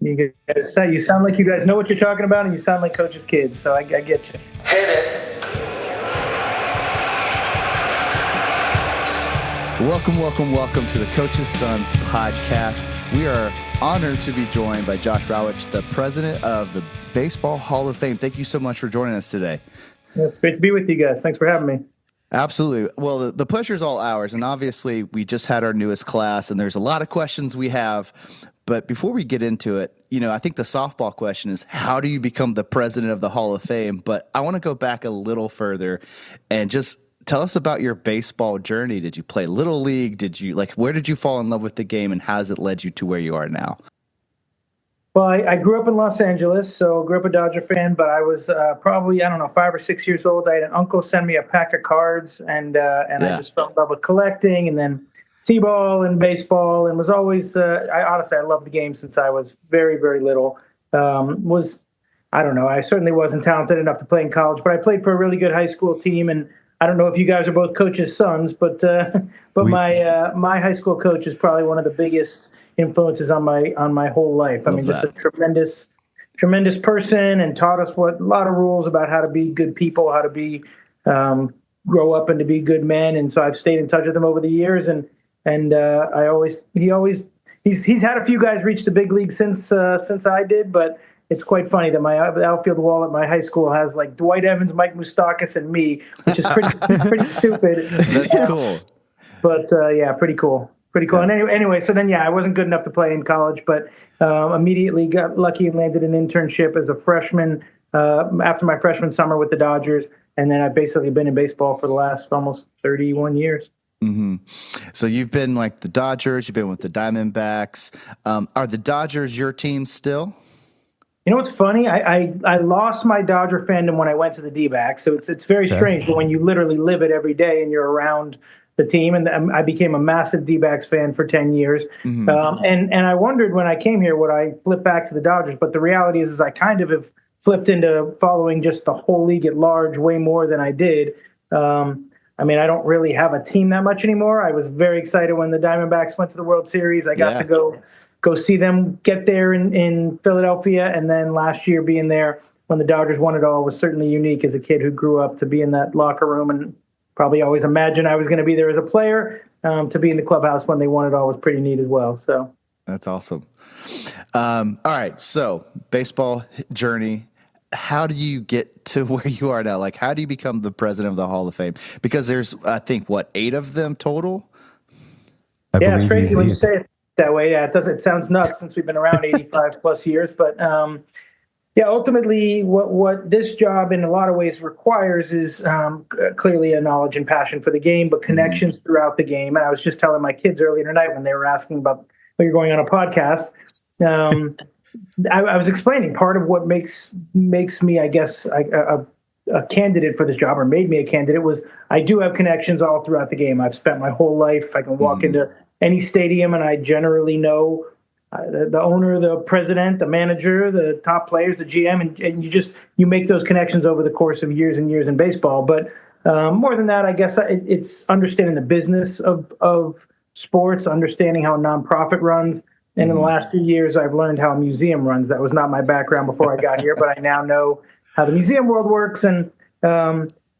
You sound like you guys know what you're talking about, and you sound like Coach's kids, so I get you. Hit it. Welcome to the Coach's Sons podcast. We are honored to be joined by Josh Rawitch, the president of the Baseball Hall of Fame. Thank you so much for joining us today. Yeah, it's great to be with you guys. Thanks for having me. Absolutely. Well, the pleasure is all ours, and obviously we just had our newest class, and there's a lot of questions we have. But before we get into it, I think the softball question is, how do you become the president of the Hall of Fame? But I want to go back a little further and just tell us about your baseball journey. Did you play Little League? Where did you fall in love with the game, and how has it led you to where you are now? Well, I grew up in Los Angeles, so grew up a Dodger fan, but I was probably, 5 or 6 years old. I had an uncle send me a pack of cards, and I just fell in love with collecting, and then T-ball and baseball, and was always, I loved the game since I was very, very little. I certainly wasn't talented enough to play in college, but I played for a really good high school team, and I don't know if you guys are both coaches' sons, but my high school coach is probably one of the biggest influences on my whole life. Just a tremendous person, and taught us a lot of rules about how to be good people, how to be grow up and to be good men. And so I've stayed in touch with him over the years, and he's had a few guys reach the big league since I did, but it's quite funny that my outfield wall at my high school has like Dwight Evans, Mike Moustakas, and me, which is pretty stupid. That's cool. But pretty cool. Pretty cool. And anyway, so then, I wasn't good enough to play in college, but immediately got lucky and landed an internship as a freshman after my freshman summer with the Dodgers. And then I've basically been in baseball for the last almost 31 years. Mm-hmm. So you've been like the Dodgers, you've been with the Diamondbacks. Are the Dodgers your team still? You know what's funny? I lost my Dodger fandom when I went to the D-backs. So it's very strange, but when you literally live it every day and you're around the team, and I became a massive D-backs fan for 10 years. Mm-hmm. And I wondered when I came here, would I flip back to the Dodgers? But the reality is I kind of have flipped into following just the whole league at large way more than I did. I don't really have a team that much anymore. I was very excited when the Diamondbacks went to the World Series. I got to go see them get there in Philadelphia. And then last year being there when the Dodgers won it all was certainly unique as a kid who grew up to be in that locker room and probably always imagined I was going to be there as a player. To be in the clubhouse when they won it all was pretty neat as well. So that's awesome. All right. So baseball journey. How do you get to where you are now? Like, how do you become the president of the Hall of Fame? Because there's, I think, 8 of them total? It's crazy when you say it that way. Yeah, it sounds nuts since we've been around 85 plus years. But ultimately, what this job in a lot of ways requires is clearly a knowledge and passion for the game, but connections throughout the game. And I was just telling my kids earlier tonight when they were asking about when you're going on a podcast. I was explaining part of what makes me, I guess, a candidate for this job, or made me a candidate, was I do have connections all throughout the game. I've spent my whole life. I can walk into any stadium and I generally know the owner, the president, the manager, the top players, the GM, and you make those connections over the course of years and years in baseball. But more than that, I guess it's understanding the business of sports, understanding how a nonprofit runs. And in the last few years, I've learned how a museum runs. That was not my background before I got here, but I now know how the museum world works. And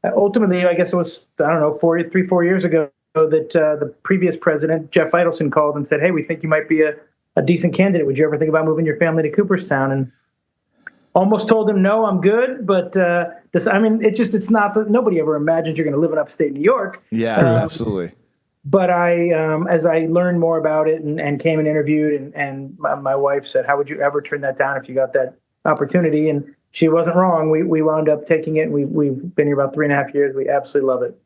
ultimately, I guess it was, 3-4 years ago that the previous president, Jeff Idelson, called and said, "Hey, we think you might be a decent candidate. Would you ever think about moving your family to Cooperstown?" And almost told him, no, I'm good. But it's not, nobody ever imagines you're going to live in upstate New York. Yeah, absolutely. But as I learned more about it and came and interviewed, and my wife said, "How would you ever turn that down if you got that opportunity?" And she wasn't wrong. We wound up taking it. And we've been here about 3.5 years. We absolutely love it.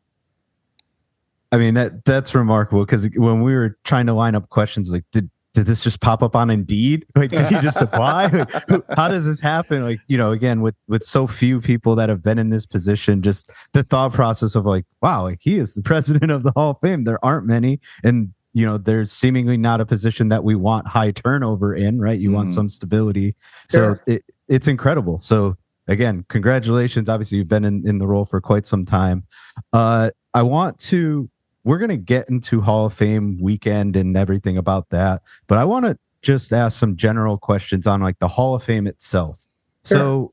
That's remarkable, because when we were trying to line up questions, like, did this just pop up on Indeed? Like, did he just apply? How does this happen? Like, again, with so few people that have been in this position, just the thought process of like, wow, like he is the president of the Hall of Fame. There aren't many. And, there's seemingly not a position that we want high turnover in, right? You want some stability. Sure. So it's incredible. So again, congratulations. Obviously you've been in the role for quite some time. We're going to get into Hall of Fame weekend and everything about that, but I want to just ask some general questions on like the Hall of Fame itself. Sure. So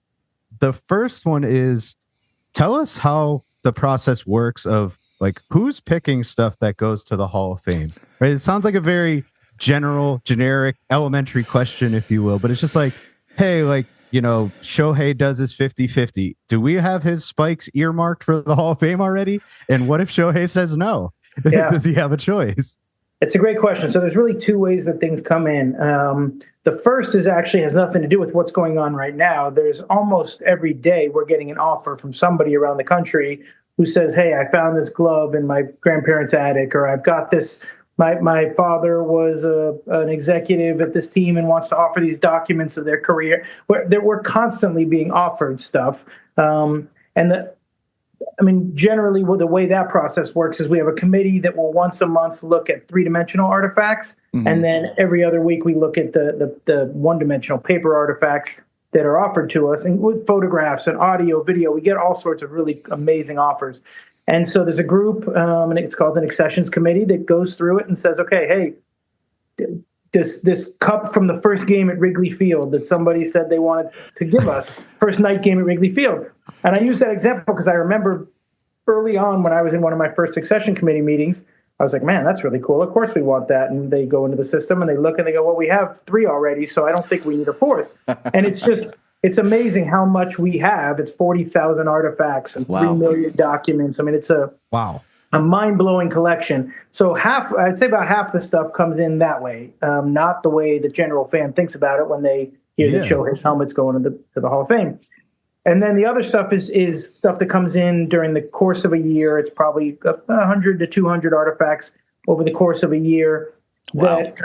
the first one is, tell us how the process works of like who's picking stuff that goes to the Hall of Fame. Right? It sounds like a very generic, elementary question, if you will, but it's just like, hey, like, you know, Shohei does his 50-50. Do we have his spikes earmarked for the Hall of Fame already? And what if Shohei says no? Yeah. Does he have a choice? It's a great question. So there's really two ways that things come in. The first is actually has nothing to do with what's going on right now. There's almost every day we're getting an offer from somebody around the country who says, hey, I found this glove in my grandparents' attic, or I've got this. My father was an executive at this team and wants to offer these documents of their career. We're constantly being offered stuff. Generally, the way that process works is we have a committee that will once a month look at three-dimensional artifacts, and then every other week we look at the one-dimensional paper artifacts that are offered to us, and with photographs and audio, video, we get all sorts of really amazing offers. And so there's a group, and it's called an accessions committee, that goes through it and says, okay, hey, this cup from the first game at Wrigley Field that somebody said they wanted to give us, first night game at Wrigley Field. And I use that example because I remember early on when I was in one of my first accession committee meetings, I was like, man, that's really cool. Of course we want that. And they go into the system and they look and they go, well, we have 3 already, so I don't think we need a 4th. And it's amazing how much we have. It's 40,000 artifacts and 3 million documents. I mean, it's a mind-blowing collection. So I'd say about half the stuff comes in that way, not the way the general fan thinks about it when they hear that Shohei's helmet's going to the Hall of Fame. And then the other stuff is stuff that comes in during the course of a year. It's probably 100 to 200 artifacts over the course of a year that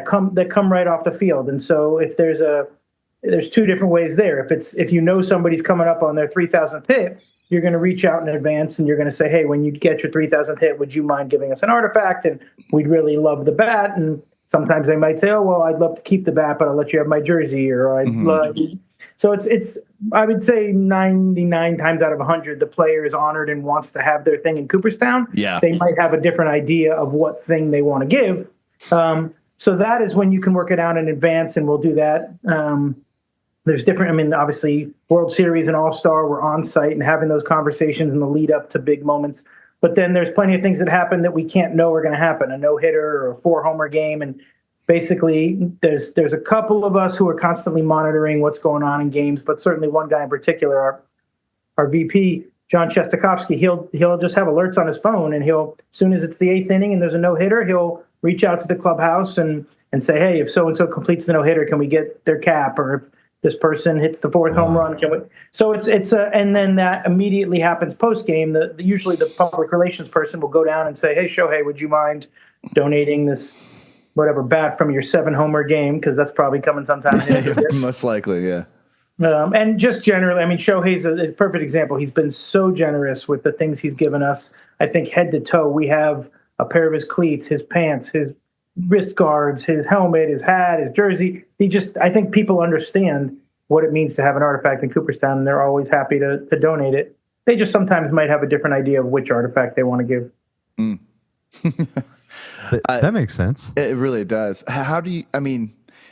come right off the field. And so if there's 2 different ways there. If you know somebody's coming up on their 3,000th hit, you're going to reach out in advance and you're going to say, hey, when you get your 3,000th hit, would you mind giving us an artifact? And we'd really love the bat. And sometimes they might say, oh, well, I'd love to keep the bat, but I'll let you have my jersey. Or I'd love. So it's I would say 99 times out of 100, the player is honored and wants to have their thing in Cooperstown. Yeah. They might have a different idea of what thing they want to give. So that is when you can work it out in advance, and we'll do that. There's different, obviously, World Series and All-Star, we're on site and having those conversations in the lead up to big moments. But then there's plenty of things that happen that we can't know are going to happen, a no-hitter or a 4-homer game. And basically, there's a couple of us who are constantly monitoring what's going on in games, but certainly one guy in particular, our VP, John Shestakovsky, he'll just have alerts on his phone, and as soon as it's the 8th inning and there's a no-hitter, he'll reach out to the clubhouse and say, hey, if so-and-so completes the no-hitter, can we get their cap? Or if this person hits the 4th home run, can we? So and then that immediately happens post-game. Usually the public relations person will go down and say, hey, Shohei, would you mind donating this whatever bat from your 7-homer game? Because that's probably coming sometime in the future. Most likely, yeah. And just generally, Shohei's a perfect example. He's been so generous with the things he's given us. I think head to toe, we have a pair of his cleats, his pants, his wrist guards, his helmet, his hat, his jersey. I think people understand what it means to have an artifact in Cooperstown, and they're always happy to donate it. They just sometimes might have a different idea of which artifact they want to give. That makes sense. It really does. How do you,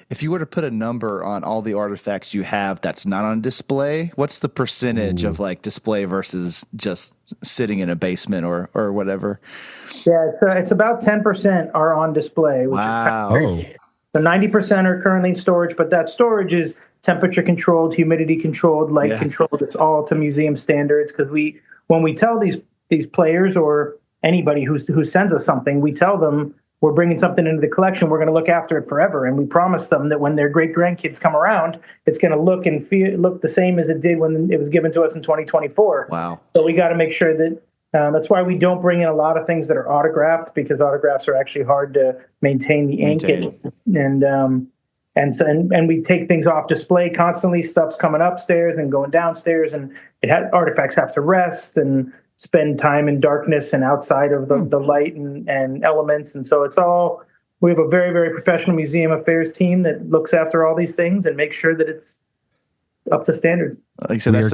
if you were to put a number on all the artifacts you have that's not on display, what's the percentage of like display versus just sitting in a basement or whatever? Yeah, it's about 10% are on display. Which is kind of crazy. So 90% are currently in storage, but that storage is temperature controlled, humidity controlled, light controlled. It's all to museum standards, because when we tell these players or anybody who sends us something, we tell them we're bringing something into the collection. We're going to look after it forever, and we promise them that when their great grandkids come around, it's going to look and look the same as it did when it was given to us in 2024. Wow! So we got to make sure that that's why we don't bring in a lot of things that are autographed, because autographs are actually hard to maintain the ink, and we take things off display constantly. Stuff's coming upstairs and going downstairs, and artifacts have to rest and spend time in darkness and outside of the light and elements. And so we have a very, very professional museum affairs team that looks after all these things and makes sure that it's up to standard. Like I said, we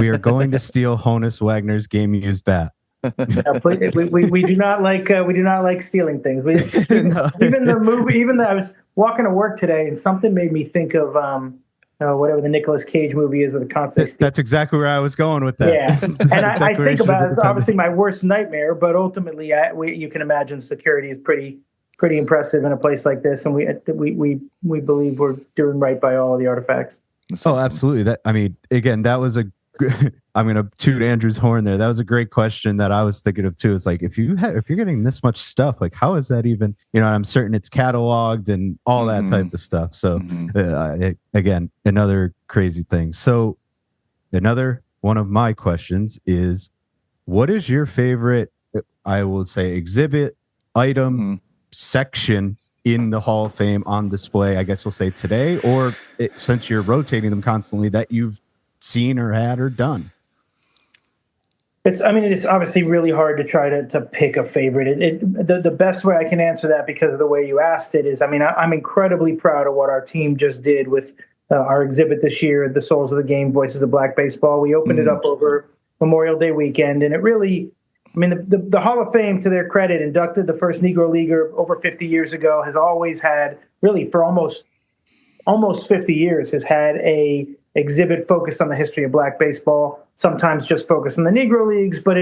are going to steal Honus Wagner's game used bat. We do not like stealing things. No. Even the movie, I was walking to work today, and something made me think of whatever the Nicolas Cage movie is with the constant steal. That's exactly where I was going with that. Yeah, and I think about it, it's obviously Independence. my worst nightmare, but ultimately, you can imagine security is pretty impressive in a place like this, and we believe we're doing right by all of the artifacts. That's Oh, awesome. absolutely. That, I mean, again, that was I'm going to toot Andrew's horn there. That was a great question that I was thinking of too. It's like, if you're getting this much stuff, like, how is that even, I'm certain it's cataloged and all that type of stuff. So again, another crazy thing. So another one of my questions is, what is your favorite, I will say, exhibit, item, section in the Hall of Fame on display, I guess we'll say today, or since you're rotating them constantly, that you've seen or had or done? It is obviously really hard to try to pick a favorite. The best way I can answer that, because of the way you asked it, is, I'm incredibly proud of what our team just did with our exhibit this year, The Souls of the Game, Voices of Black Baseball. We opened it up over Memorial Day weekend, and it really, the Hall of Fame, to their credit, inducted the first Negro Leaguer over 50 years ago, has always had, really for almost 50 years, has had a exhibit focused on the history of Black baseball, sometimes just focused on the Negro Leagues, but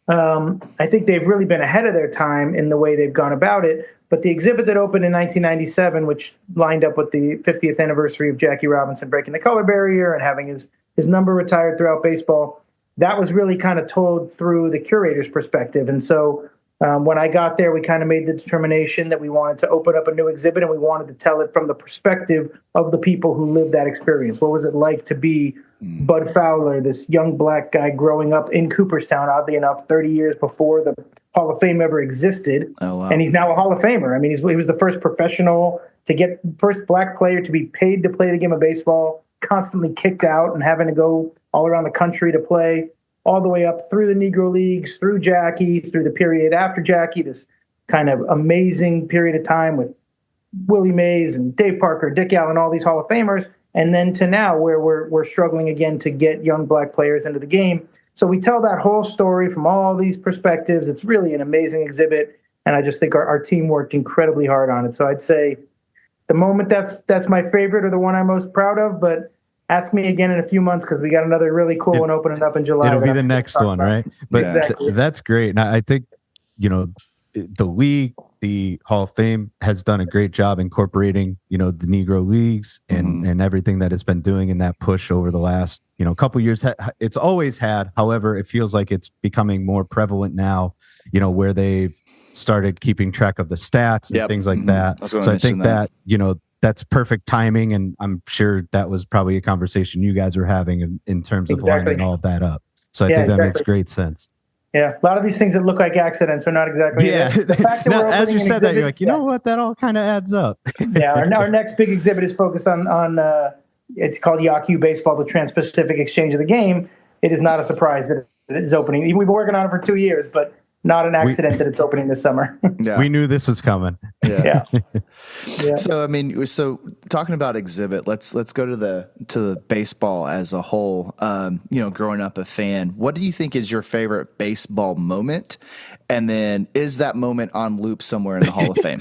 I think they've really been ahead of their time in the way they've gone about it. But the exhibit that opened in 1997, which lined up with the 50th anniversary of Jackie Robinson breaking the color barrier and having his number retired throughout baseball, that was really kind of told through the curator's perspective. And so when I got there, we kind of made the determination that we wanted to open up a new exhibit, and we wanted to tell it from the perspective of the people who lived that experience. What was it like to be Bud Fowler, this young Black guy growing up in Cooperstown, oddly enough, 30 years before the Hall of Fame ever existed. Oh, wow. And he's now a Hall of Famer. He was the first professional first Black player to be paid to play the game of baseball, constantly kicked out and having to go all around the country to play, all the way up through the Negro Leagues, through Jackie, through the period after Jackie, this kind of amazing period of time with Willie Mays and Dave Parker, Dick Allen, all these Hall of Famers, and then to now where we're struggling again to get young Black players into the game. So we tell that whole story from all these perspectives. It's really an amazing exhibit, and I just think our team worked incredibly hard on it. So I'd say the moment that's my favorite, or the one I'm most proud of, but ask me again in a few months, because we got another really cool one opening up in July. It'll be the next one, right? But exactly. That's great. And I think, the league, the Hall of Fame, has done a great job incorporating, the Negro Leagues and everything that it's been doing in that push over the last, couple years. It's always had, however, it feels like it's becoming more prevalent now, where they've started keeping track of the stats and things like that. So I think that, that's perfect timing, and I'm sure that was probably a conversation you guys were having in terms of lining all of that up. So I think that makes great sense. Yeah, a lot of these things that look like accidents are not exactly. Yeah, the fact that we're as you said exhibit, that, you're like, you know what, that all kind of adds up. Yeah, our next big exhibit is focused on it's called Yaku Baseball, the Trans-Pacific Exchange of the Game. It is not a surprise that it is opening. We've been working on it for 2 years, but not an accident that it's opening this summer. Yeah. We knew this was coming. Yeah. So talking about exhibit, let's go to the baseball as a whole. Growing up a fan, what do you think is your favorite baseball moment? And then is that moment on loop somewhere in the Hall of Fame?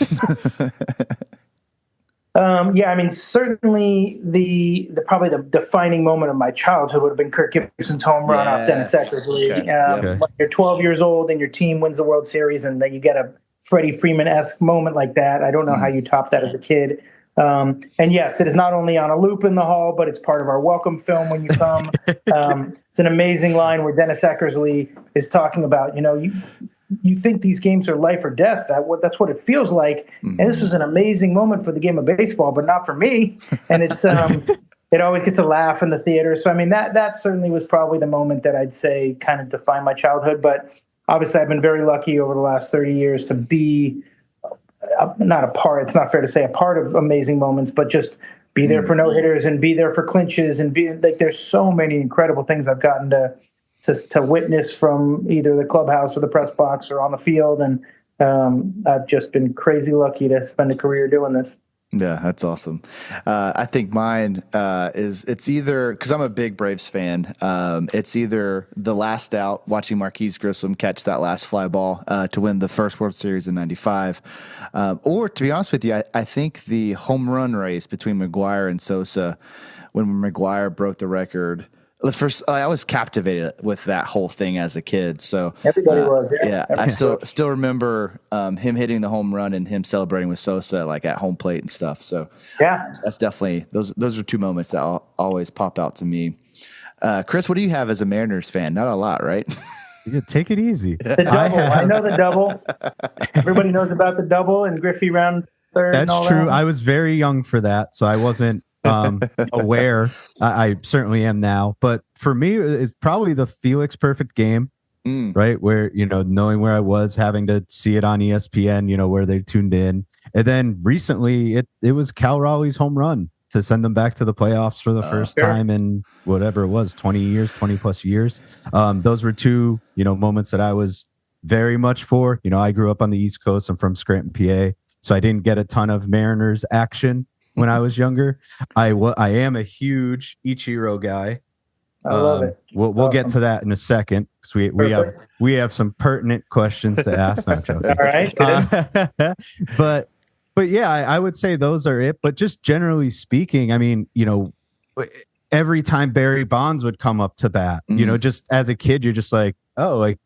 Certainly probably the defining moment of my childhood would have been Kirk Gibson's home run off Dennis Eckersley. Okay. When you're 12 years old and your team wins the World Series, and then you get a Freddie Freeman-esque moment like that. I don't know how you top that as a kid. And yes, it is not only on a loop in the hall, but it's part of our welcome film when you come. It's an amazing line where Dennis Eckersley is talking about, you think these games are life or death. That's what it feels like. And this was an amazing moment for the game of baseball, but not for me. And it's it always gets a laugh in the theater. So, that certainly was probably the moment that I'd say kind of defined my childhood. But obviously, I've been very lucky over the last 30 years to be it's not fair to say a part of amazing moments, but just be there for no-hitters and be there for clinches and there's so many incredible things I've gotten to witness from either the clubhouse or the press box or on the field. And I've just been crazy lucky to spend a career doing this. Yeah, that's awesome. I think mine it's either, because I'm a big Braves fan, it's either the last out, watching Marquise Grissom catch that last fly ball to win the first World Series in '95, or to be honest with you, I think the home run race between McGuire and Sosa when McGuire broke the record. First, I was captivated with that whole thing as a kid. So Everybody was, yeah. I still remember him hitting the home run and him celebrating with Sosa like at home plate and stuff. So yeah, that's definitely those are two moments that always pop out to me. Chris, what do you have as a Mariners fan? Not a lot, right? Yeah, take it easy. The double. I know the double. Everybody knows about the double and Griffey round third. That's and all true. that. I was very young for that, so I wasn't aware. I certainly am now. But for me, it's probably the Felix perfect game, right? Where, knowing where I was, having to see it on ESPN, where they tuned in. And then recently it was Cal Raleigh's home run to send them back to the playoffs for the first time in whatever it was, 20 plus years. Those were two, moments that I was very much for. I grew up on the East Coast. I'm from Scranton, PA. So I didn't get a ton of Mariners action when I was younger. I am a huge Ichiro guy. I love it. We'll get to that in a second because we have some pertinent questions to ask. No, I'm joking. All right. But yeah, I would say those are it. But just generally speaking, I mean, every time Barry Bonds would come up to bat, just as a kid, you're just like, oh, like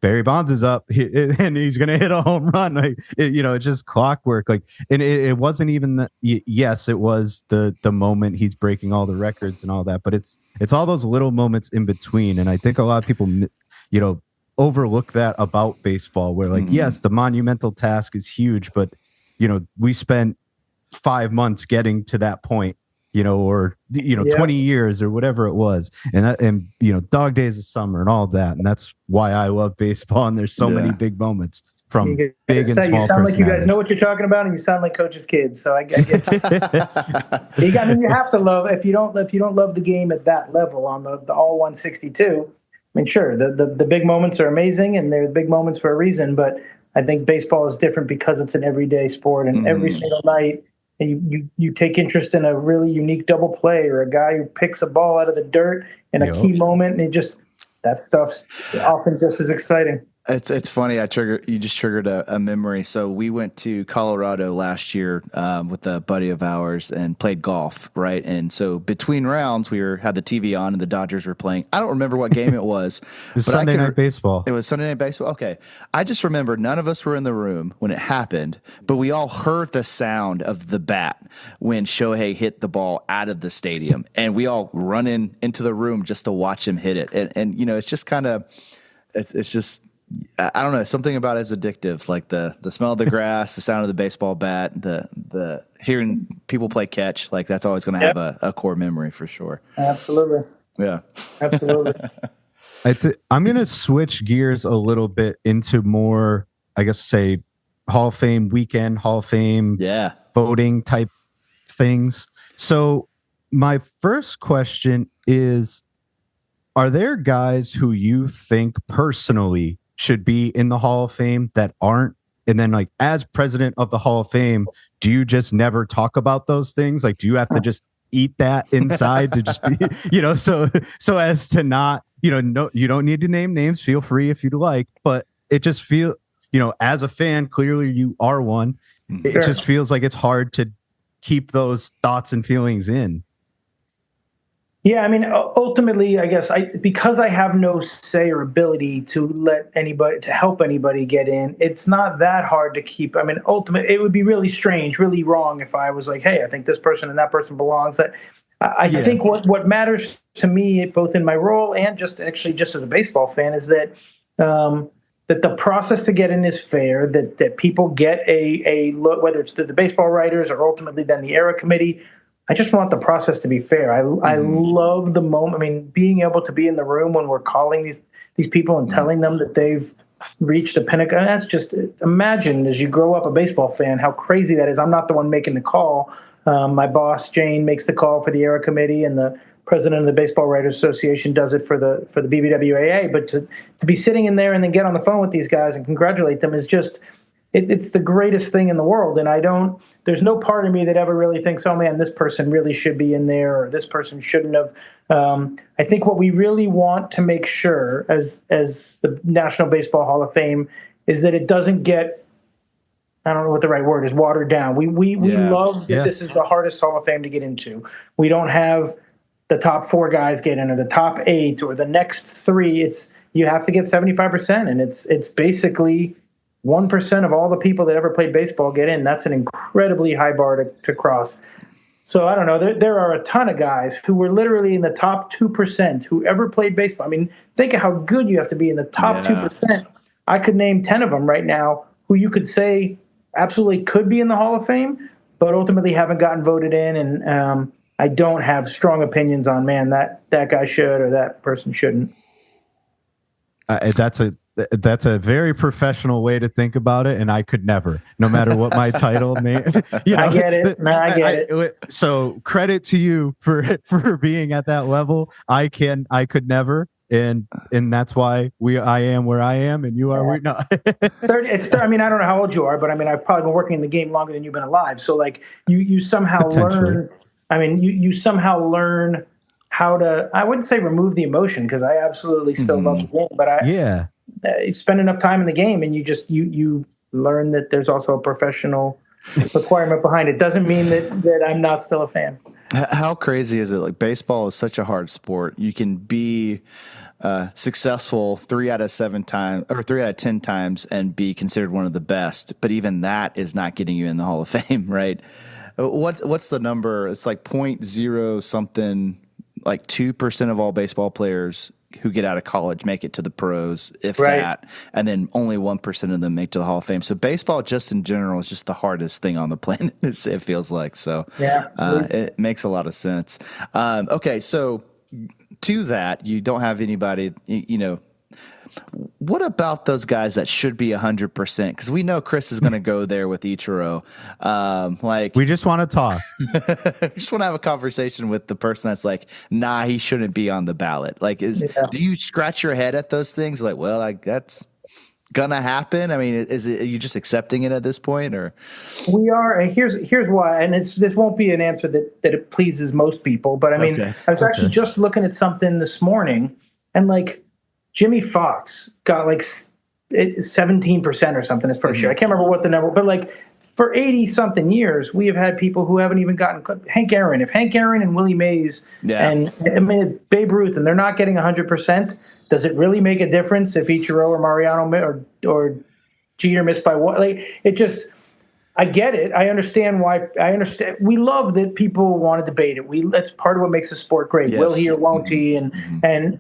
Barry Bonds is up and he's going to hit a home run. Like, it's just clockwork. Like, and it wasn't even yes, it was the moment he's breaking all the records and all that, but it's all those little moments in between. And I think a lot of people, overlook that about baseball where like, yes, the monumental task is huge, but we spent 5 months getting to that point, or 20 years or whatever it was, and dog days of summer and all that, and that's why I love baseball. And there's so many big moments from big and small. You sound like you guys know what you're talking about, and you sound like coach's kids. So I get you. You have to love. If you don't love the game at that level on the all 162. I mean, sure, the big moments are amazing, and they're big moments for a reason. But I think baseball is different because it's an everyday sport, and every single night. And you take interest in a really unique double play or a guy who picks a ball out of the dirt in a key moment, and that stuff's often just as exciting. It's funny. You just triggered a memory. So we went to Colorado last year with a buddy of ours and played golf, right? And so between rounds, we had the TV on and the Dodgers were playing. I don't remember what game it was. It was Sunday Night Baseball. It was Sunday Night Baseball. Okay. I just remember none of us were in the room when it happened, but we all heard the sound of the bat when Shohei hit the ball out of the stadium, and we all run into the room just to watch him hit it. And it's just kind of, it's just, I don't know, something about it is addictive, like the smell of the grass, the sound of the baseball bat, the hearing people play catch. Like that's always going to have a core memory for sure. Absolutely. Yeah. Absolutely. I'm going to switch gears a little bit into more, I guess, say Hall of Fame weekend, Hall of Fame voting type things. So my first question is, are there guys who you think personally should be in the Hall of Fame that aren't? And then like as president of the Hall of Fame, do you just never talk about those things? Like, do you have to just eat that inside to just be, so as to not, no, you don't need to name names. Feel free if you'd like, but it just feel, as a fan, clearly you are one. It just feels like it's hard to keep those thoughts and feelings in. Yeah, I mean, ultimately, I guess because I have no say or ability to help anybody get in, it's not that hard to keep. I mean, ultimately, it would be really strange, really wrong if I was like, hey, I think this person and that person belongs. I think what matters to me, both in my role and just as a baseball fan, is that that the process to get in is fair, that people get a look, whether it's the baseball writers or ultimately then the era committee. I just want the process to be fair. I love the moment. I mean, being able to be in the room when we're calling these people and telling them that they've reached a pinnacle. And that's just, imagine as you grow up a baseball fan, how crazy that is. I'm not the one making the call. My boss, Jane, makes the call for the era committee, and the president of the Baseball Writers Association does it for the BBWAA. But to be sitting in there and then get on the phone with these guys and congratulate them is just, it's the greatest thing in the world. And there's no part of me that ever really thinks, oh man, this person really should be in there or this person shouldn't have. I think what we really want to make sure as the National Baseball Hall of Fame is that it doesn't get, I don't know what the right word is, watered down. We love that this is the hardest Hall of Fame to get into. We don't have the top 4 guys get in or the top 8 or the next 3. You have to get 75%, and it's basically 1% of all the people that ever played baseball get in. That's an incredibly high bar to cross. So I don't know. There are a ton of guys who were literally in the top 2% who ever played baseball. I mean, think of how good you have to be in the top 2%. I could name 10 of them right now who you could say absolutely could be in the Hall of Fame, but ultimately haven't gotten voted in. And I don't have strong opinions on, man, that guy should or that person shouldn't. That's a very professional way to think about it, and I could never, no matter what my title name. I get it. I get it. So credit to you for being at that level. I could never, and that's why I am where I am, and you are where not. I mean, I don't know how old you are, but I mean, I've probably been working in the game longer than you've been alive. So like, you somehow learn. I mean, you somehow learn how to. I wouldn't say remove the emotion because I absolutely still love the game, but you spend enough time in the game and you learn that there's also a professional requirement behind it. Doesn't mean that I'm not still a fan. How crazy is it? Like, baseball is such a hard sport. You can be successful 3 out of 7 times or 3 out of 10 times and be considered one of the best. But even that is not getting you in the Hall of Fame, right? What's the number? It's like 0.0 something, like 2% of all baseball players who get out of college make it to the pros, if that, and then only 1% of them make to the Hall of Fame. So baseball, just in general, is just the hardest thing on the planet. It feels like so. It makes a lot of sense. Okay, so to that, you don't have anybody, What about those guys that should be 100%? Because we know Chris is going to go there with Ichiro. We just want to talk. We just want to have a conversation with the person that's like, nah, he shouldn't be on the ballot. Like, do you scratch your head at those things? Like, well, like that's gonna happen. I mean, are you just accepting it at this point, or? We are. Here's why, and this won't be an answer that it pleases most people. But I mean, I was actually just looking at something this morning, and like, Jimmy Fox got like 17% or something his first year. I can't remember what the number, but like for 80 something years, we have had people who haven't even gotten Hank Aaron. If Hank Aaron and Willie Mays and I mean Babe Ruth, and they're not getting 100%, does it really make a difference if Ichiro or Mariano or Jeter missed by one? Like, it just, I get it. I understand why. I understand. We love that people want to debate it. That's part of what makes the sport great. Yes. Will he or won't he? And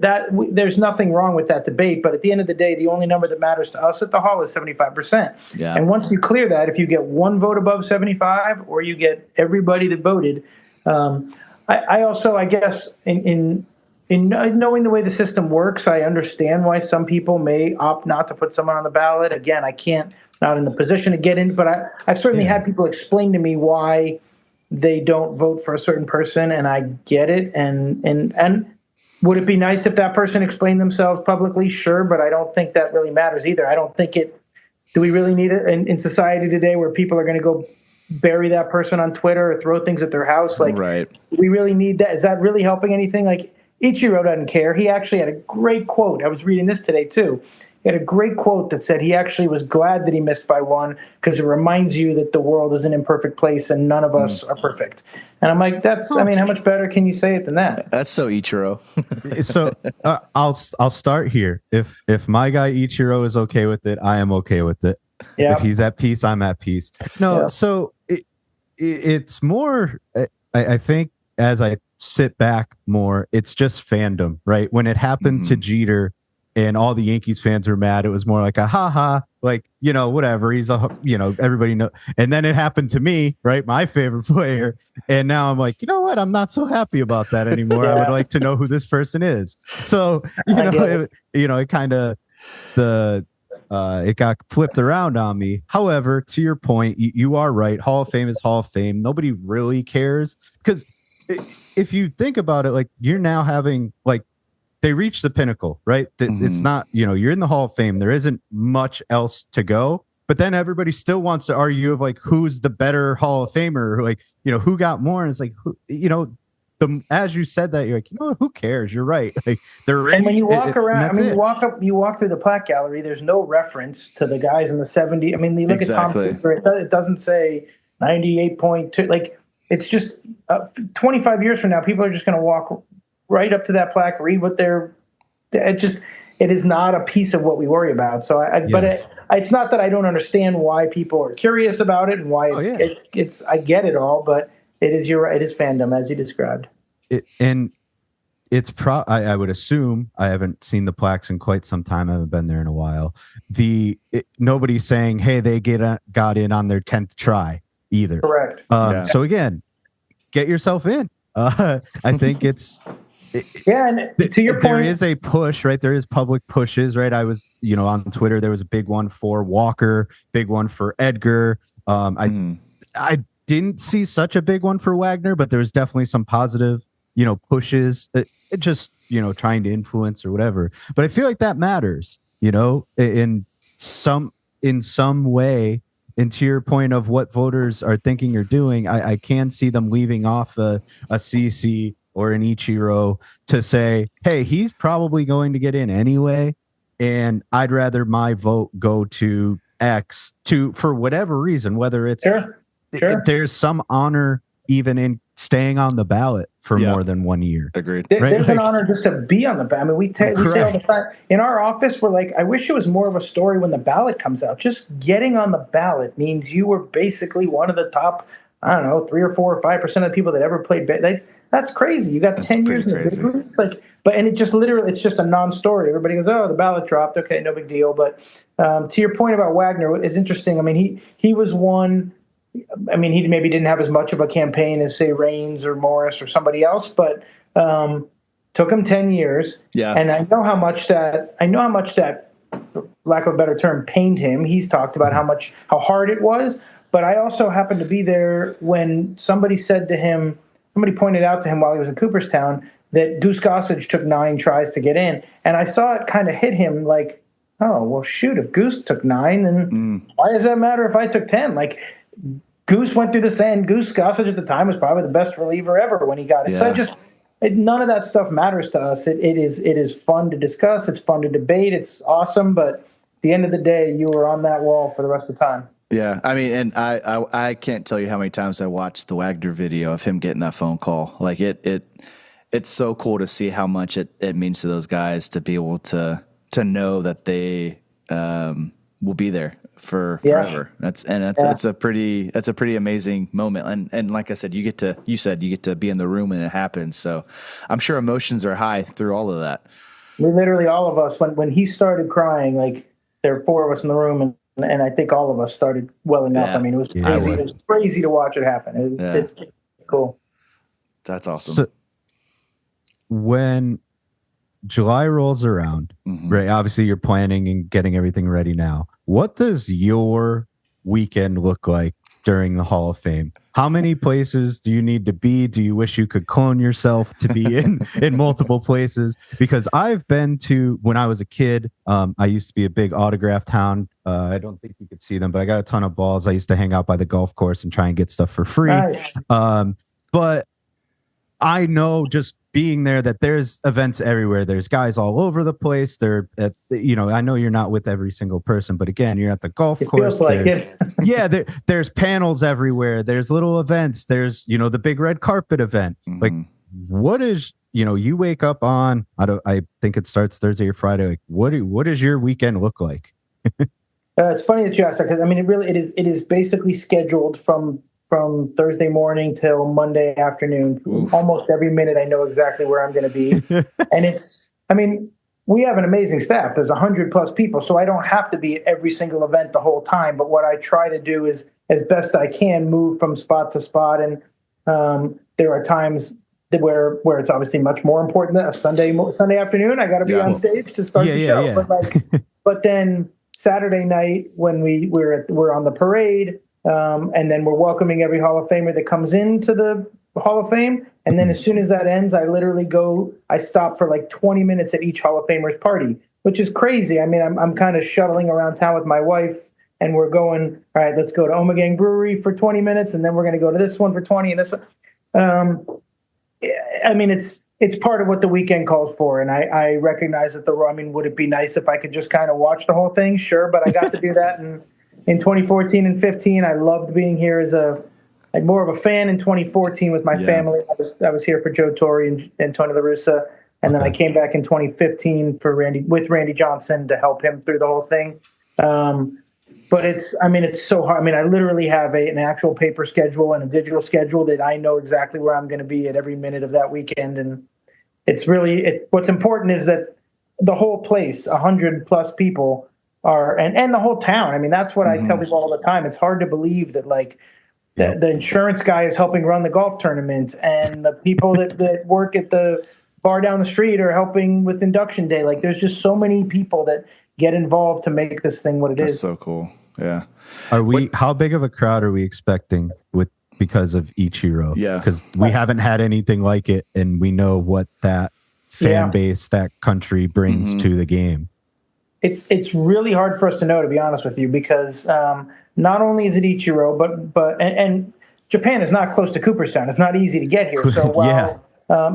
there's nothing wrong with that debate. But at the end of the day, the only number that matters to us at the Hall is 75%. Yeah. And once you clear that, if you get one vote above 75, or you get everybody that voted, I also, I guess, in knowing the way the system works, I understand why some people may opt not to put someone on the ballot. Again, I can't. Not in the position to get in, but I've certainly had people explain to me why they don't vote for a certain person, and I get it. And would it be nice if that person explained themselves publicly? Sure, but I don't think that really matters either. I don't think it. Do we really need it in society today where people are going to go bury that person on Twitter or throw things at their house? Like, do we really need that? Is that really helping anything? Like, Ichiro doesn't care. He actually had a great quote. I was reading this today too. He had a great quote that said he actually was glad that he missed by one because it reminds you that the world is an imperfect place and none of us are perfect. And I'm like, I mean, how much better can you say it than that? That's so Ichiro. So I'll start here. If my guy Ichiro is okay with it, I am okay with it. Yep. If he's at peace, I'm at peace. No, so it's more, I think, as I sit back more, it's just fandom, right? When it happened to Jeter, and all the Yankees fans were mad, it was more like a ha-ha, like, whatever. He's everybody knows. And then it happened to me, right? My favorite player. And now I'm like, you know what? I'm not so happy about that anymore. I would like to know who this person is. So, it kind of, it got flipped around on me. However, to your point, you are right. Hall of Fame is Hall of Fame. Nobody really cares because if you think about it, like, you're now having, like, they reached the pinnacle, right? It's not, you're in the Hall of Fame. There isn't much else to go but then everybody still wants to argue of like who's the better Hall of Famer, like, you know, who got more. And it's like, you know, as you said that, you're like, you know, who cares? You're right. Like they're in, and when you walk around, you walk through the plaque gallery, there's no reference to the guys in the 70s. I mean, you look at Tom Cooper, it doesn't say 98.2. Like, it's just 25 years from now, people are just going to walk right up to that plaque, read what it is not a piece of what we worry about. So but it's not that I don't understand why people are curious about it and why it's I get it all, but it is it is fandom as you described. I would assume, I haven't seen the plaques in quite some time. I haven't been there in a while. Nobody's saying, hey, they got in on their 10th try either. Correct. So again, get yourself in. I think it's, and to your point, there is a push, right? There is public pushes, right? I was, you know, on Twitter, there was a big one for Walker, big one for Edgar. I didn't see such a big one for Wagner, but there was definitely some positive, you know, pushes, just, you know, trying to influence or whatever. But I feel like that matters, you know, in some way. And to your point of what voters are thinking or doing, I can see them leaving off a CC or an Ichiro to say, hey, he's probably going to get in anyway, and I'd rather my vote go to X for whatever reason, whether it's there's some honor even in staying on the ballot for more than 1 year. Agreed. There's an honor just to be on the ballot. I mean, we say all the time in our office, we're like, I wish it was more of a story when the ballot comes out. Just getting on the ballot means you were basically one of the top, I don't know, 3 or 4 or 5% of the people that ever played. That's crazy. You got 10 years in the big leagues. And it just literally, it's just a non-story. Everybody goes, oh, the ballot dropped. Okay, no big deal. But to your point about Wagner, it's interesting. I mean, he was one. I mean, he maybe didn't have as much of a campaign as, say, Reigns or Morris or somebody else, but took him 10 years. Yeah. And I know how much that, for lack of a better term, pained him. He's talked about how hard it was. But I also happened to be there when somebody pointed out to him while he was in Cooperstown that Goose Gossage took 9 tries to get in. And I saw it kind of hit him like, oh, well, shoot, if Goose took 9, then why does that matter if I took 10? Like, Goose went through the sand. Goose Gossage at the time was probably the best reliever ever when he got it. Yeah. So none of that stuff matters to us. It is fun to discuss. It's fun to debate. It's awesome. But at the end of the day, you were on that wall for the rest of the time. Yeah, I mean, and I can't tell you how many times I watched the Wagner video of him getting that phone call. Like it's so cool to see how much it means to those guys to be able to know that they will be there for forever. That's a pretty amazing moment. And like I said, you get to be in the room when it happens. So I'm sure emotions are high through all of that. We literally, all of us, when he started crying, like there were 4 of us in the room, and I think all of us started welling up. I mean, it was crazy. It was crazy to watch it happen. It's cool. That's awesome. So when July rolls around, right? Obviously, you're planning and getting everything ready now. What does your weekend look like during the Hall of Fame? How many places do you need to be? Do you wish you could clone yourself to be in multiple places? Because I've been to, when I was a kid, I used to be a big autograph town. I don't think you could see them, but I got a ton of balls. I used to hang out by the golf course and try and get stuff for free. Nice. But I know just being there that there's events everywhere. There's guys all over the place. I know you're not with every single person, but again, you're at the golf course. Feels like it. There's panels everywhere. There's little events. There's, the big red carpet event. Like, what is, you wake up on, I think it starts Thursday or Friday. Like, what does your weekend look like? It's funny that you asked that, because I mean, it is basically scheduled from Thursday morning till Monday afternoon. Oof. Almost every minute I know exactly where I'm going to be. And we have an amazing staff. There's 100+ people, so I don't have to be at every single event the whole time. But what I try to do is, as best I can, move from spot to spot. And there are times where it's obviously much more important than a Sunday afternoon. I got to be on stage to start the show. Yeah. But then Saturday night when we're on the parade, and then we're welcoming every Hall of Famer that comes into the Hall of Fame. And then as soon as that ends, I stop for like 20 minutes at each Hall of Famer's party, which is crazy. I mean, I'm kind of shuttling around town with my wife and we're going, all right, let's go to Omegang Brewery for 20 minutes, and then we're going to go to this one for 20, and this one. I mean, it's part of what the weekend calls for, and I recognize that would it be nice if I could just kind of watch the whole thing? Sure, but I got to do that in 2014 and 15. I loved being here as more of a fan in 2014 with my family. I was here for Joe Torre and Tony La Russa, and then I came back in 2015 with Randy Johnson to help him through the whole thing. But it's so hard. I mean, I literally have an actual paper schedule and a digital schedule that I know exactly where I'm going to be at every minute of that weekend. And it's really, what's important is that the whole place, 100+ people and the whole town. I mean, that's what I tell people all the time. It's hard to believe that the insurance guy is helping run the golf tournament, and the people that work at the bar down the street are helping with induction day. Like, there's just so many people that get involved to make this thing what it is. That's so cool. Yeah. How big of a crowd are we expecting because of Ichiro? Yeah. Because we haven't had anything like it, and we know what that fan base, that country brings to the game. It's really hard for us to know, to be honest with you, because not only is it Ichiro, but Japan is not close to Cooperstown. It's not easy to get here. So while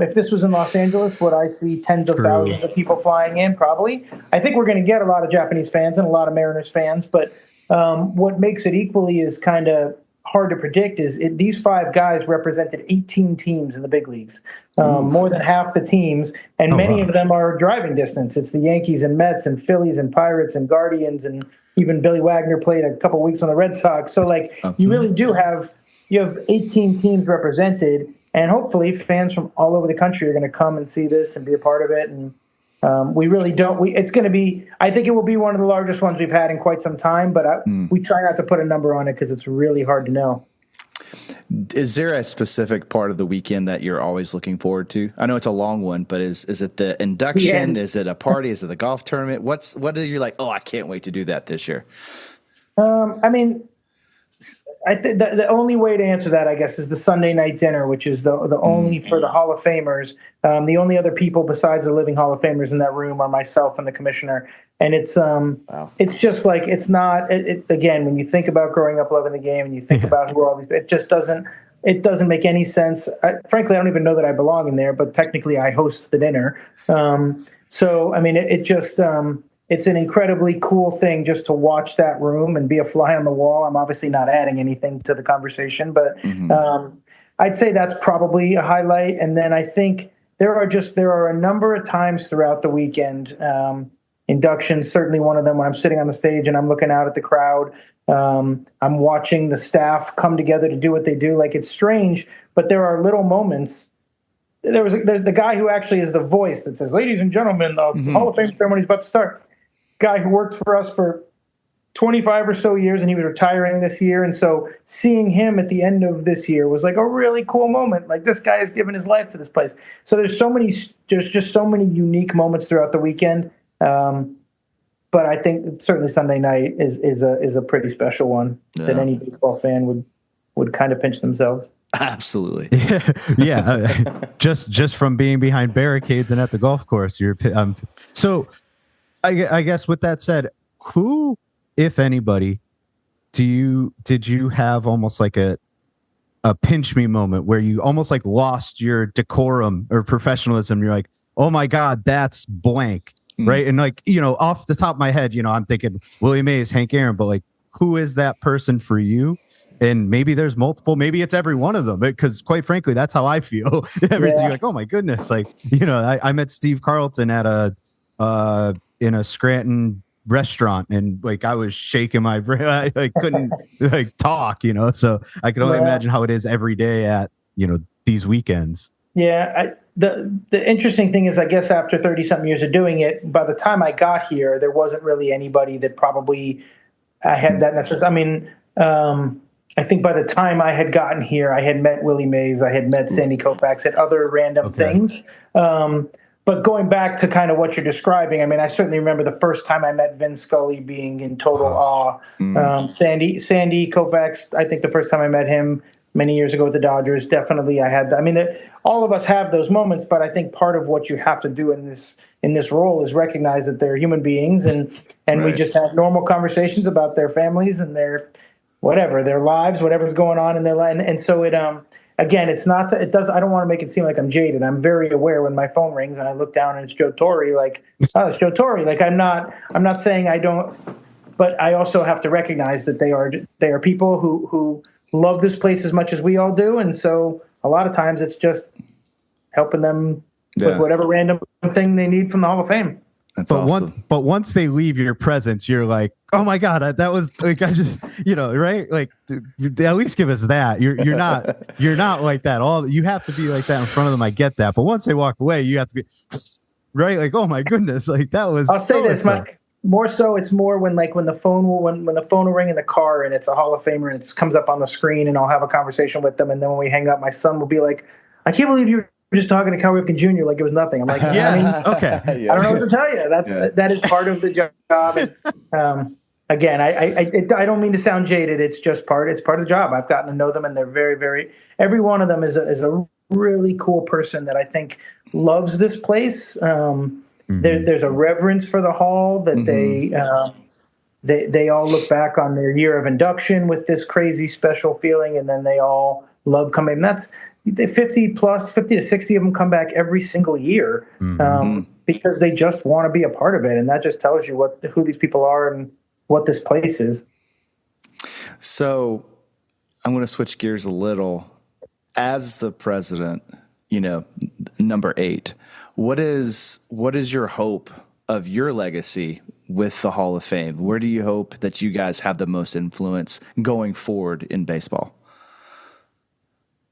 if this was in Los Angeles, would I see tens of thousands of people flying in? Probably. I think we're going to get a lot of Japanese fans and a lot of Mariners fans, but what makes it equally is kind of hard to predict is these 5 guys represented 18 teams in the big leagues, more than half the teams, and many of them are driving distance. It's the Yankees and Mets and Phillies and Pirates and Guardians, and even Billy Wagner played a couple weeks on the Red Sox. So you really do have 18 teams represented, and hopefully fans from all over the country are going to come and see this and be a part of it. And we really don't. It's going to be. I think it will be one of the largest ones we've had in quite some time. But we try not to put a number on it because it's really hard to know. Is there a specific part of the weekend that you're always looking forward to? I know it's a long one, but is it the induction? Is it a party? Is it the golf tournament? What are you like? Oh, I can't wait to do that this year. I mean, I think the only way to answer that, I guess, is the Sunday night dinner, which is the only for the Hall of Famers. The only other people besides the living Hall of Famers in that room are myself and the commissioner. And it's just like, it's not, again, when you think about growing up loving the game and you think about who are all these, it just doesn't make any sense. Frankly, I don't even know that I belong in there, but technically I host the dinner. So, I mean, it's an incredibly cool thing just to watch that room and be a fly on the wall. I'm obviously not adding anything to the conversation, but I'd say that's probably a highlight. And then I think there are a number of times throughout the weekend, inductions, certainly one of them when I'm sitting on the stage and I'm looking out at the crowd. I'm watching the staff come together to do what they do. Like, it's strange, but there are little moments. There was the guy who actually is the voice that says, "Ladies and gentlemen, the Hall of Fame ceremony is about to start." Guy who worked for us for 25 or so years, and he was retiring this year. And so seeing him at the end of this year was like a really cool moment. Like, this guy has given his life to this place. So there's just so many unique moments throughout the weekend. But I think certainly Sunday night is a pretty special one that any baseball fan would kind of pinch themselves. Absolutely. Just from being behind barricades and at the golf course, so I guess with that said, who, if anybody, did you have almost like a pinch me moment where you almost like lost your decorum or professionalism? You're like, oh my God, that's blank. Right. And like, off the top of my head, I'm thinking Willie Mays, Hank Aaron, but like, who is that person for you? And maybe there's multiple, maybe it's every one of them, because quite frankly, that's how I feel. You're like, oh my goodness. Like, I met Steve Carlton at in a Scranton restaurant, and like, I was shaking my brain. I couldn't like talk, so I can only imagine how it is every day at, these weekends. Yeah. The interesting thing is, I guess after 30 something years of doing it, by the time I got here, there wasn't really anybody that probably had that necessary. I mean, I think by the time I had gotten here, I had met Willie Mays, I had met Sandy Koufax at other random things. But going back to kind of what you're describing, I mean, I certainly remember the first time I met Vin Scully being in total awe. Sandy Koufax, I think the first time I met him many years ago at the Dodgers, definitely I had. I mean, all of us have those moments, but I think part of what you have to do in this role is recognize that they're human beings, and we just have normal conversations about their families and their lives, whatever's going on in their life. And so again, it's not that I don't want to make it seem like I'm jaded. I'm very aware when my phone rings and I look down and it's Joe Torre, like, oh, it's Joe Torre. Like, I'm not saying I don't, but I also have to recognize that they are people who love this place as much as we all do. And so a lot of times it's just helping them with whatever random thing they need from the Hall of Fame. That's awesome. But once they leave your presence, you're like, oh my God, that was like, I just, right? Like, dude, at least give us that. You're not like that. You have to be like that in front of them. I get that. But once they walk away, you have to be right. Like, oh my goodness. Like that was, I'll say this, more so it's more when the phone will ring in the car and it's a Hall of Famer and it comes up on the screen and I'll have a conversation with them. And then when we hang up, my son will be like, I can't believe you were just talking to Cal Ripken Jr. like it was nothing. I'm like, okay. I don't know what to tell you. That is part of the job. And, again, I don't mean to sound jaded. It's part of the job. I've gotten to know them, and they're very, very. Every one of them is a really cool person that I think loves this place. There's a reverence for the hall that they all look back on their year of induction with this crazy special feeling, and then they all love coming. And that's 50 to 60 of them come back every single year because they just want to be a part of it, and that just tells you who these people are and what this place is. So I'm going to switch gears a little. As the president, number 8, what is your hope of your legacy with the Hall of Fame? Where do you hope that you guys have the most influence going forward in baseball?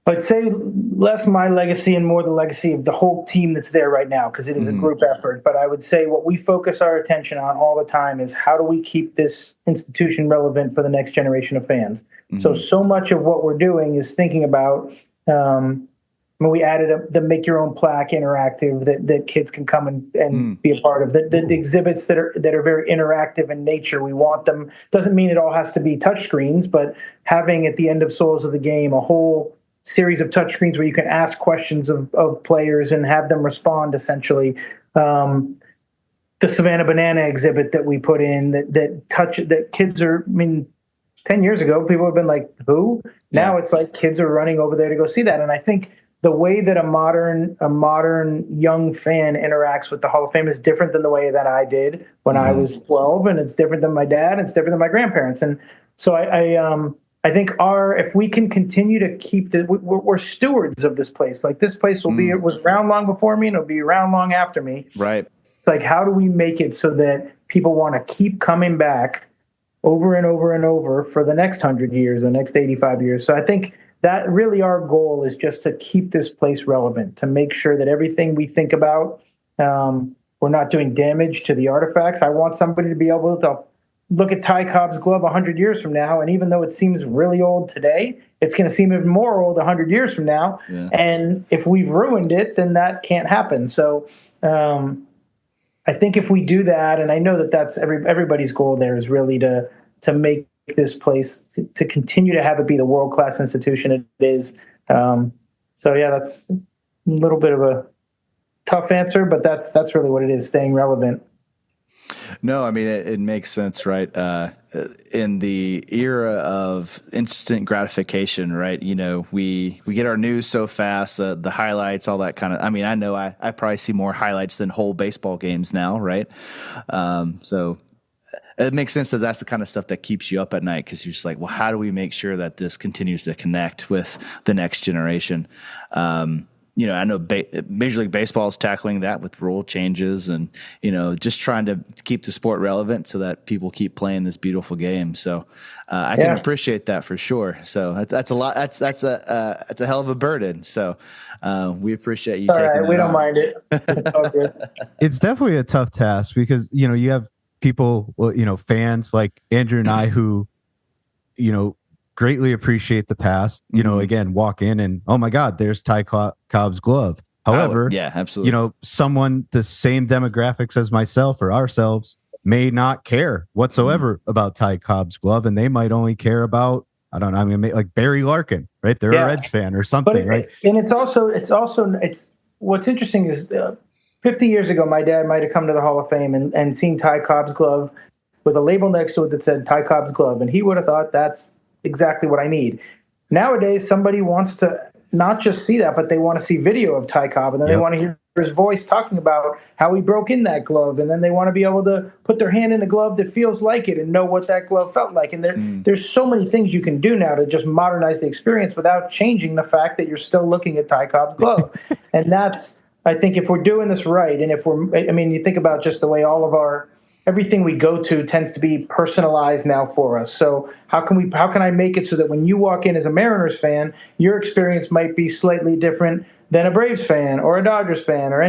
I'd say less my legacy and more the legacy of the whole team that's there right now, because it is a group effort. But I would say what we focus our attention on all the time is how do we keep this institution relevant for the next generation of fans? So much of what we're doing is thinking about, when we added the Make Your Own Plaque interactive that kids can come and be a part of, the exhibits that are very interactive in nature. We want them, doesn't mean it all has to be touch screens, but having at the end of Souls of the Game a whole series of touchscreens where you can ask questions of players and have them respond, essentially. The Savannah Banana exhibit that we put in that kids are, 10 years ago, people have been like, who? Now it's like kids are running over there to go see that. And I think the way that a modern young fan interacts with the Hall of Fame is different than the way that I did when I was 12, and it's different than my dad, and it's different than my grandparents. And so I think if we can continue to keep we're stewards of this place. Like, this place it was around long before me and it'll be around long after me. Right. It's like, how do we make it so that people want to keep coming back over and over and over for the next 100 years, the next 85 years? So I think that really our goal is just to keep this place relevant, to make sure that everything we think about, we're not doing damage to the artifacts. I want somebody to be able to look at Ty Cobb's glove 100 years from now, and even though it seems really old today, it's going to seem even more old 100 years from now. Yeah. And if we've ruined it, then that can't happen. So I think if we do that, and I know that that's everybody's goal there is really to make this place to continue to have it be the world-class institution it is. So yeah, that's a little bit of a tough answer, but that's really what it is, staying relevant. No, it makes sense, right? In the era of instant gratification, right? We get our news so fast, the highlights, all that kind of. I know I probably see more highlights than whole baseball games now, right? So it makes sense that that's the kind of stuff that keeps you up at night, because you're just like, well, how do we make sure that this continues to connect with the next generation? I know Major League Baseball is tackling that with rule changes and, just trying to keep the sport relevant so that people keep playing this beautiful game. So I can appreciate that for sure. So that's a lot. That's a hell of a burden. So we appreciate you taking it. We don't mind it. It's all good. It's definitely a tough task because, you have people, fans like Andrew and I who, greatly appreciate the past, again, walk in and, oh my God, there's Ty Cobb's glove. However, absolutely. Someone the same demographics as myself or ourselves may not care whatsoever about Ty Cobb's glove. And they might only care about, I don't know. I'm gonna make like Barry Larkin, right? They're a Reds fan or something, right? And it's what's interesting is 50 years ago, my dad might have come to the Hall of Fame and seen Ty Cobb's glove with a label next to it that said Ty Cobb's glove, and he would have thought that's exactly what I need. Nowadays, somebody wants to not just see that, but they want to see video of Ty Cobb, and then they want to hear his voice talking about how he broke in that glove, and then they want to be able to put their hand in a glove that feels like it and know what that glove felt like. And there's so many things you can do now to just modernize the experience without changing the fact that you're still looking at Ty Cobb's glove. And that's, I think, if we're doing this right, and you think about just the way everything we go to tends to be personalized now for us. So how can I make it so that when you walk in as a Mariners fan, your experience might be slightly different than a Braves fan or a Dodgers fan or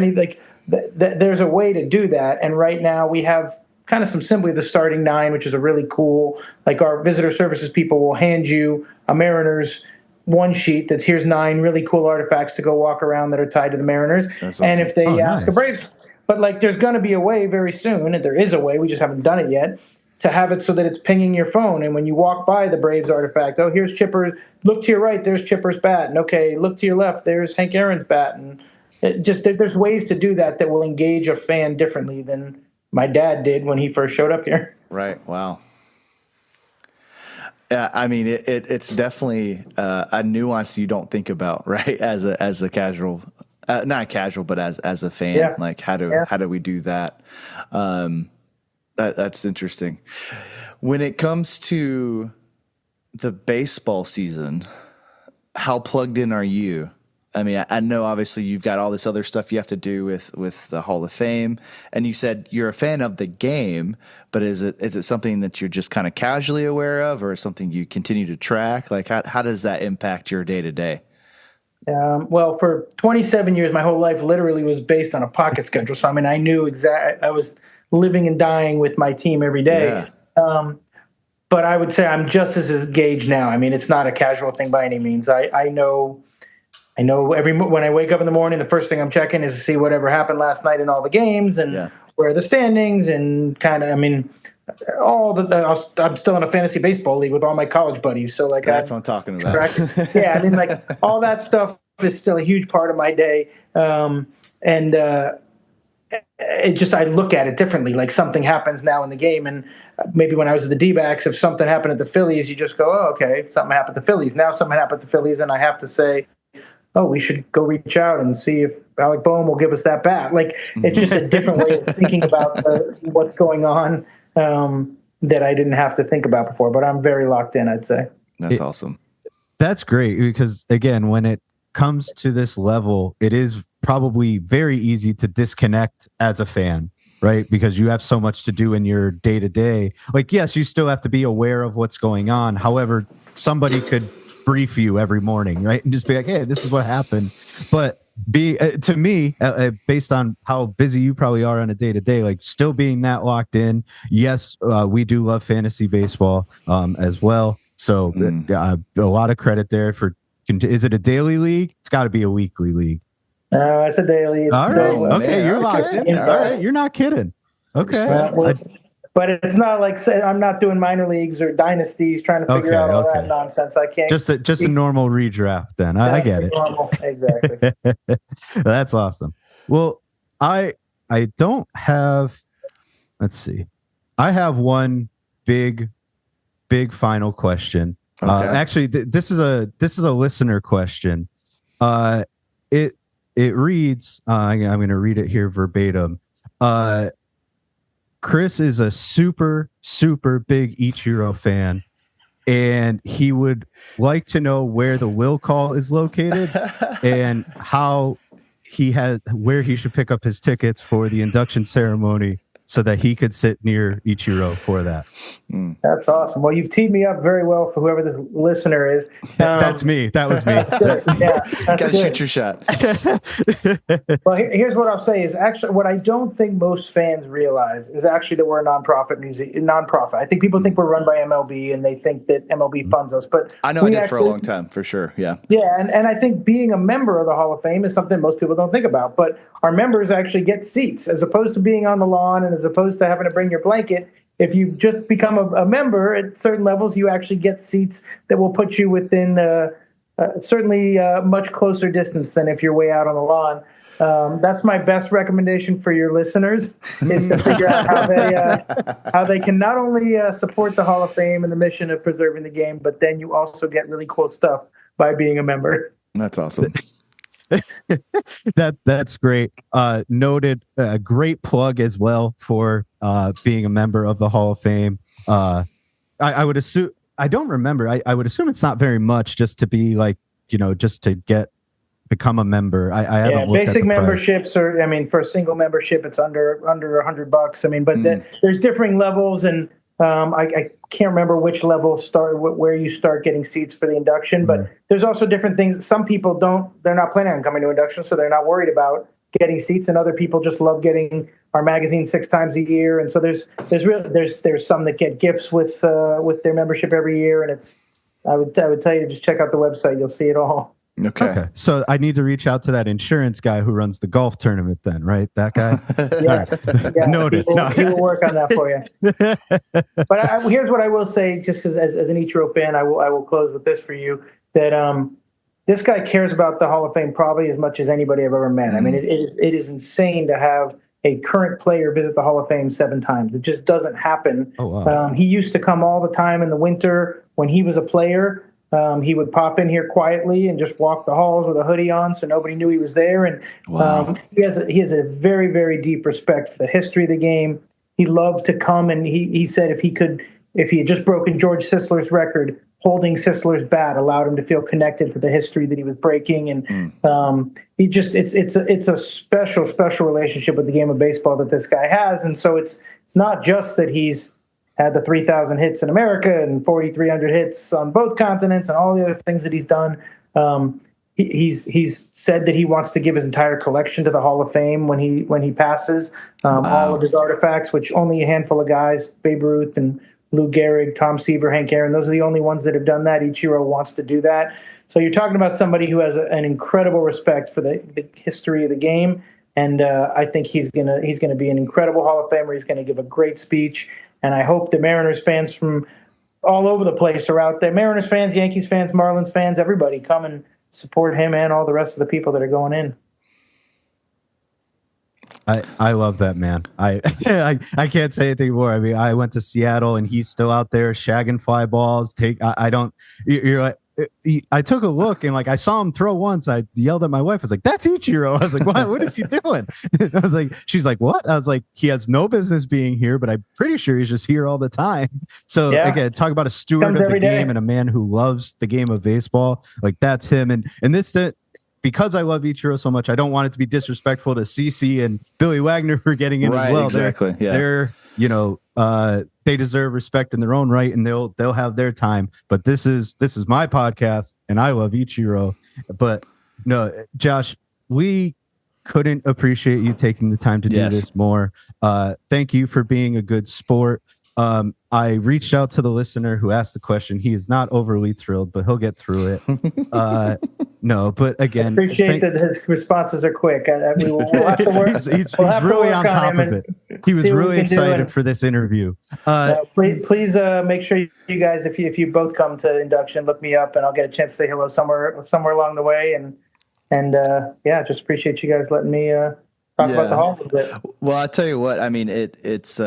there's a way to do that. And right now we have kind of simply the starting nine, which is a really cool, like our visitor services people will hand you a Mariners one sheet that's here's 9 really cool artifacts to go walk around that are tied to the Mariners. That's awesome. And if they ask a Braves, but like there's going to be a way very soon, and there is a way, we just haven't done it yet, to have it so that it's pinging your phone. And when you walk by the Braves artifact, oh, here's Chipper. Look to your right, there's Chipper's bat. And okay, look to your left, there's Hank Aaron's bat. And there's ways to do that will engage a fan differently than my dad did when he first showed up here. Right. Wow. Yeah, I mean, it's definitely a nuance you don't think about, right? As a casual, not casual, but as a fan, like how do we do that? That's interesting. When it comes to the baseball season, how plugged in are you? I mean, I know obviously you've got all this other stuff you have to do with the Hall of Fame, and you said you're a fan of the game, but is it something that you're just kind of casually aware of, or something you continue to track? Like, how does that impact your day to day? Well, for 27 years, my whole life literally was based on a pocket schedule. So, I mean, I knew I was living and dying with my team every day. Yeah. But I would say I'm just as engaged now. I mean, it's not a casual thing by any means. I know when I wake up in the morning, the first thing I'm checking is to see whatever happened last night in all the games and where are the standings and kind of, I mean, I'm still in a fantasy baseball league with all my college buddies. So like that's what I'm talking about. Yeah, I mean, like all that stuff is still a huge part of my day. I look at it differently. Like something happens now in the game, and maybe when I was at the D-backs, if something happened at the Phillies, you just go, oh, okay, something happened at the Phillies. Now something happened at the Phillies, and I have to say, oh, we should go reach out and see if Alec Boehm will give us that bat. Like it's just a different way of thinking about what's going on that I didn't have to think about before. But I'm very locked in, I'd say. That's awesome. That's great because, again, when it comes to this level, it is probably very easy to disconnect as a fan, right? Because you have so much to do in your day-to-day. Like, yes, you still have to be aware of what's going on. However, somebody could brief you every morning, right? And just be like, hey, this is what happened. But to me, based on how busy you probably are on a day-to-day, like still being that locked in. Yes, we do love fantasy baseball as well. So a lot of credit there for. Is it a daily league? It's got to be a weekly league. No, it's a daily. It's all right. Okay, you're locked in. All right, you're not kidding. Okay. But it's not like I'm not doing minor leagues or dynasties trying to figure out all that nonsense. I can't. Just a normal redraft then. I get it. Normal. Exactly. That's awesome. Well, I don't have. Let's see. I have one big final question. Okay. Actually, this is a listener question. It reads. I'm going to read it here verbatim. Chris is a super big Ichiro fan, and he would like to know where the will call is located and where he should pick up his tickets for the induction ceremony so that he could sit near Ichiro for that. That's awesome. Well, you've teed me up very well for whoever this listener is. That's me. That was me. Gotta shoot your shot. Well, here's what I'll say is actually what I don't think most fans realize is actually that we're a nonprofit. I think people think we're run by MLB and they think that MLB funds us, but I know I did for a long time, for sure. Yeah. Yeah. And I think being a member of the Hall of Fame is something most people don't think about, but our members actually get seats as opposed to being on the lawn and as opposed to having to bring your blanket. if you just become a member at certain levels, you actually get seats that will put you within certainly much closer distance than if you're way out on the lawn. That's my best recommendation for your listeners, is to figure out how they can not only support the Hall of Fame and the mission of preserving the game, but then you also get really cool stuff by being a member. That's awesome. That's great. Noted. Great plug as well for being a member of the Hall of Fame. I would assume, I don't remember. I would assume it's not very much just to be like, just to become a member. I haven't looked basic at the memberships price. for a single membership, it's under $100. I mean, but there's differing levels, and I can't remember which level where you start getting seats for the induction, but there's also different things. Some people they're not planning on coming to induction, so they're not worried about getting seats, and other people just love getting our magazine 6 times a year. And so there's some that get gifts with their membership every year, and I would tell you to just check out the website. You'll see it all. Okay. So I need to reach out to that insurance guy who runs the golf tournament then, right? That guy? Yeah. Noted. He will work on that for you. But here's what I will say, just because as an Ichiro fan, I will close with this for you, that this guy cares about the Hall of Fame probably as much as anybody I've ever met. I mean, it is insane to have a current player visit the Hall of Fame 7 times. It just doesn't happen. Oh, wow. He used to come all the time in the winter when he was a player. He would pop in here quietly and just walk the halls with a hoodie on, so nobody knew he was there. And he has a very, very deep respect for the history of the game. He loved to come, and he said if he had just broken George Sisler's record, holding Sisler's bat allowed him to feel connected to the history that he was breaking. And it's a special relationship with the game of baseball that this guy has. And so it's not just that he's had the 3,000 hits in America and 4,300 hits on both continents and all the other things that he's done. He's said that he wants to give his entire collection to the Hall of Fame when he passes. All of his artifacts, which only a handful of guys, Babe Ruth and Lou Gehrig, Tom Seaver, Hank Aaron, those are the only ones that have done that. Ichiro wants to do that. So you're talking about somebody who has an incredible respect for the history of the game, and I think he's gonna be an incredible Hall of Famer. He's gonna give a great speech. And I hope the Mariners fans from all over the place are out there. Mariners fans, Yankees fans, Marlins fans, everybody come and support him and all the rest of the people that are going in. I love that, man. I can't say anything more. I mean, I went to Seattle and he's still out there shagging fly balls. You're like, I took a look and like I saw him throw once. I yelled at my wife. I was like, "That's Ichiro." I was like, "What is he doing?" I was like, "She's like, what?" I was like, "He has no business being here, but I'm pretty sure he's just here all the time." So again, talk about a steward of the game and a man who loves the game of baseball. Like that's him. And because I love Ichiro so much, I don't want it to be disrespectful to CeCe and Billy Wagner for getting in as well. Exactly. They're they deserve respect in their own right, and they'll have their time. But this is my podcast, and I love Ichiro. But no, Josh, we couldn't appreciate you taking the time to do this more. Thank you for being a good sport. I reached out to the listener who asked the question. He is not overly thrilled, but he'll get through it. No, but again, I appreciate that his responses are quick. We'll have to work. He's really on top of it. He was really excited for this interview. Please make sure you guys, if you both come to induction, look me up, and I'll get a chance to say hello somewhere along the way. And just appreciate you guys letting me talk about the Hall a bit. Well, I tell you what, I mean, it's.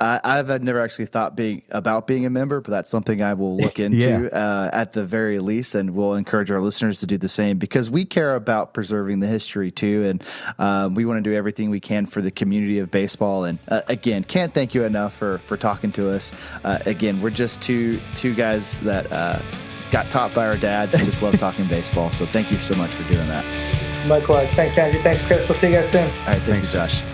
I've never actually thought about being a member, but that's something I will look into at the very least, and we'll encourage our listeners to do the same because we care about preserving the history too, and we want to do everything we can for the community of baseball. And again, can't thank you enough for talking to us. Again, we're just two guys that got taught by our dads and just love talking baseball. So thank you so much for doing that. Likewise. Thanks, Andrew. Thanks, Chris. We'll see you guys soon. All right. Thanks, Josh.